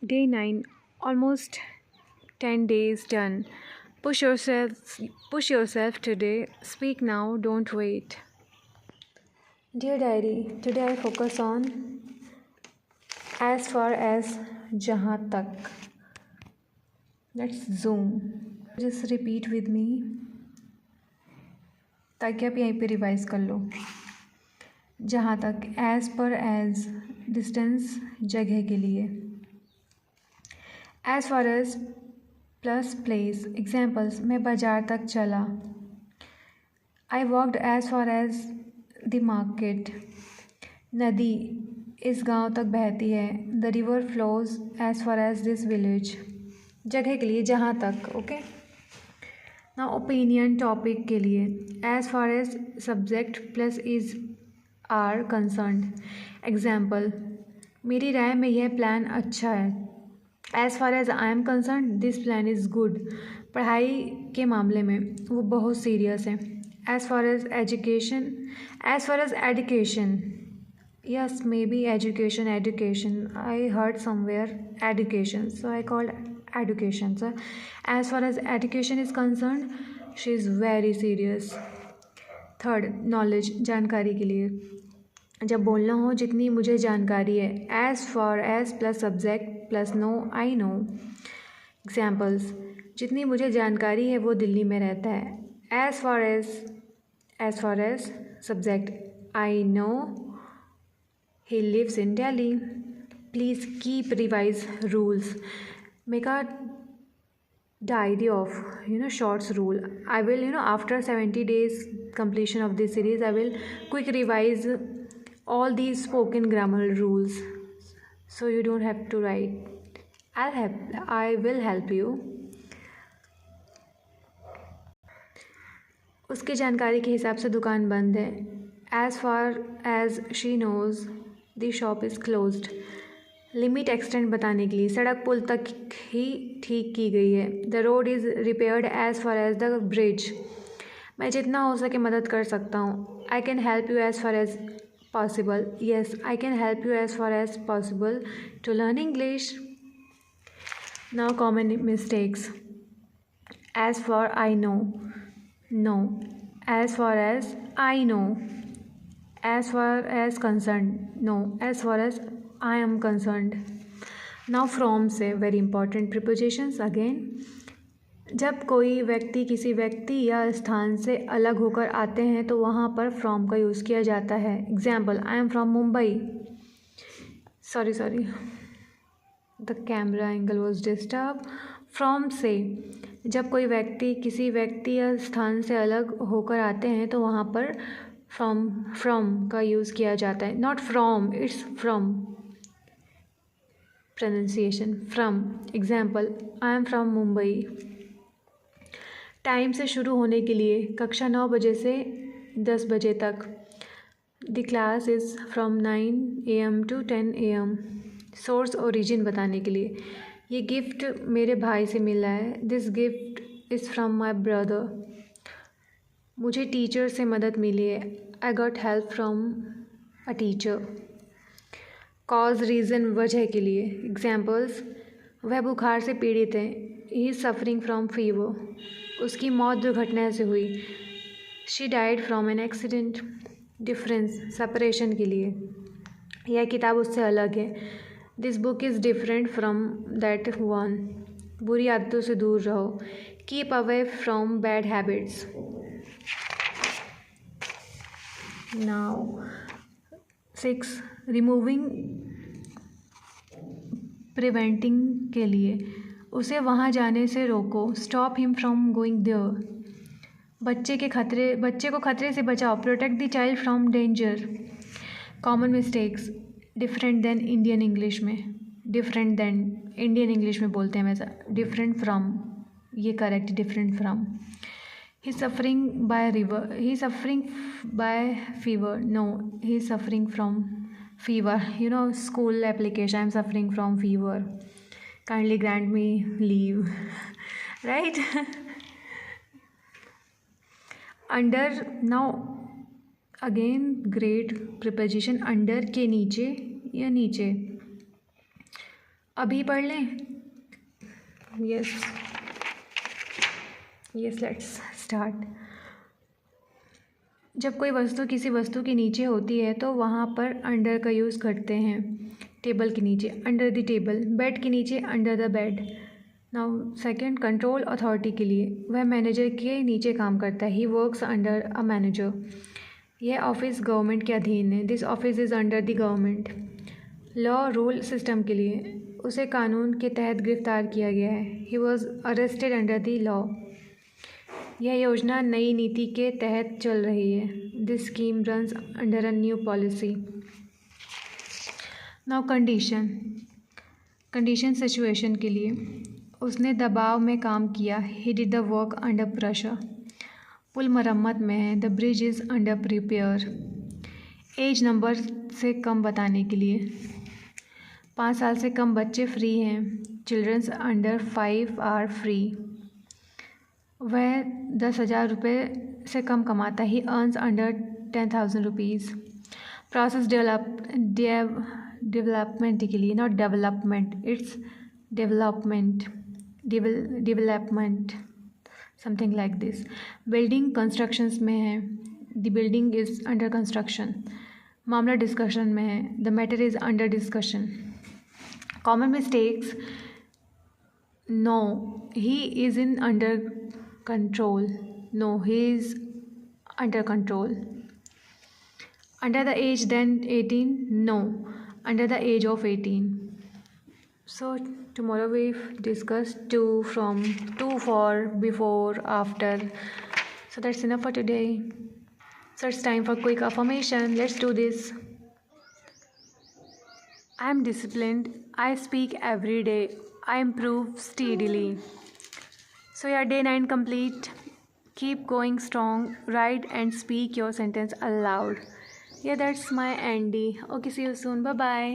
Day 9, almost 10 days done. Push yourself today. Speak now, don't wait. Dear diary, today I focus on as far as jahan tak. Let's zoom. Just repeat with me ताकि आप यहीं पे revise कर लो. जहाँ तक, as per as, distance जगह के लिए. As far as plus place. Examples, मैं बाजार तक चला. I walked as far as the market. नदी इस गांव तक बहती है. The river flows as far as this village. जगह के लिए जहाँ तक. ओके. ना ओपिनियन, टॉपिक के लिए. As far as subject plus is are concerned. Examples, मेरी राय में यह प्लान अच्छा है. As far as I am concerned this plan is good. पढ़ाई के मामले में वो बहुत सीरियस है. As far as education, as far as education, yes may be education. I heard somewhere education, so I called education. So as far as education is concerned, she is very serious. Third, knowledge, जानकारी के लिए. जब बोलना हो जितनी मुझे जानकारी है. As far as plus subject plus know, I know. Examples, जितनी मुझे जानकारी है वो दिल्ली में रहता है. As far as subject, I know he lives in Delhi. Please keep revise rules. Make a diary of shorts rule. I will after 70 days completion of this series, I will quick revise all these spoken grammar rules, so you don't have to write. I will help you. उसकी जानकारी के हिसाब से दुकान बंद है. As far as she knows the shop is closed. Limit extend बताने के लिए. सड़क पुल तक ही ठीक की गई है. The road is repaired as far as the bridge. मैं जितना हो सके मदद कर सकता हूँ. I can help you as far as possible. Yes, I can help you as far as possible to learn English. Now common mistakes. As far I know, no. As far as I know. As far as concern, no. As far as I am concerned. Now from से very important prepositions again. जब कोई व्यक्ति किसी व्यक्ति या स्थान से अलग होकर आते हैं तो वहाँ पर from का यूज़ किया जाता है. Example, I am from Mumbai. Sorry, the camera angle was disturbed. From से जब कोई व्यक्ति किसी व्यक्ति या स्थान से अलग होकर आते हैं तो वहाँ पर from का यूज़ किया जाता है. Not from, it's from. pronunciation from. Example, I am from Mumbai. Time से शुरू होने के लिए. कक्षा 9 बजे से 10 बजे तक. The class is from 9 AM to 10 AM. Source, origin बताने के लिए. ये गिफ्ट मेरे भाई से मिला है. This gift is from my brother. मुझे टीचर से मदद मिली है. I got help from a teacher. Cause, reason, वजह के लिए. एग्जाम्पल्स, वह बुखार से पीड़ित है. He is suffering from fever. उसकी मौत दुर्घटना से हुई. She died from an accident. Difference, separation के लिए. यह किताब उससे अलग है. This book is different from that one. बुरी आदतों से दूर रहो. Keep away from bad habits. Now 6, removing, preventing के लिए. उसे वहाँ जाने से रोको. Stop him from going there. बच्चे को खतरे से बचाओ. Protect the child from danger. Common mistakes. Different than Indian English में. डिफरेंट देन इंडियन इंग्लिश में बोलते हैं वैसा. डिफरेंट फ्रॉम, ये correct. Different from. He suffering by river. He suffering by fever. No, he suffering from fever. School application, I'm suffering from fever, kindly grant me leave. Right. Under. Now again great preposition. under के नीचे या नीचे. अभी पढ़ लें? Yes yes, let's start. जब कोई वस्तु किसी वस्तु के नीचे होती है तो वहाँ पर अंडर का यूज़ करते हैं। टेबल के नीचे, अंडर द टेबल। बेड के नीचे, under the bed. Now second, control authority के लिए, वह मैनेजर के नीचे काम करता है। He works under a manager. यह ऑफिस गवर्नमेंट के अधीन है। This office is under the government. Law rule system के लिए, उसे कानून के तहत गिरफ्तार किया गया है। He was arrested under the law. यह योजना नई नीति के तहत चल रही है। This scheme runs under a new policy. Now condition situation के लिए, उसने दबाव में काम किया। He did the work under pressure. पुल मरम्मत में है। The bridge is under repair. Age number से कम बताने के लिए, 5 साल से कम बच्चे फ्री हैं। Childrens under 5 are free. वह 10,000 रुपये से कम कमाता। He earns under 10,000 rupees. Process development के लिए, not development, it's development something like this. Building constructions में है। The building is under construction. मामला डिस्कशन में है। The matter is under discussion. Common mistakes, no he is in under control. No, he is under control. Under the age than 18? No, under the age of 18. So tomorrow we discuss 2 from 2 for, before, after. So that's enough for today. So it's time for quick affirmation. Let's do this. I am disciplined. I speak every day. I improve steadily. So yeah, day 9 complete. Keep going strong. Write and speak your sentence aloud. Yeah, that's my Andy. Okay, see you soon. Bye bye.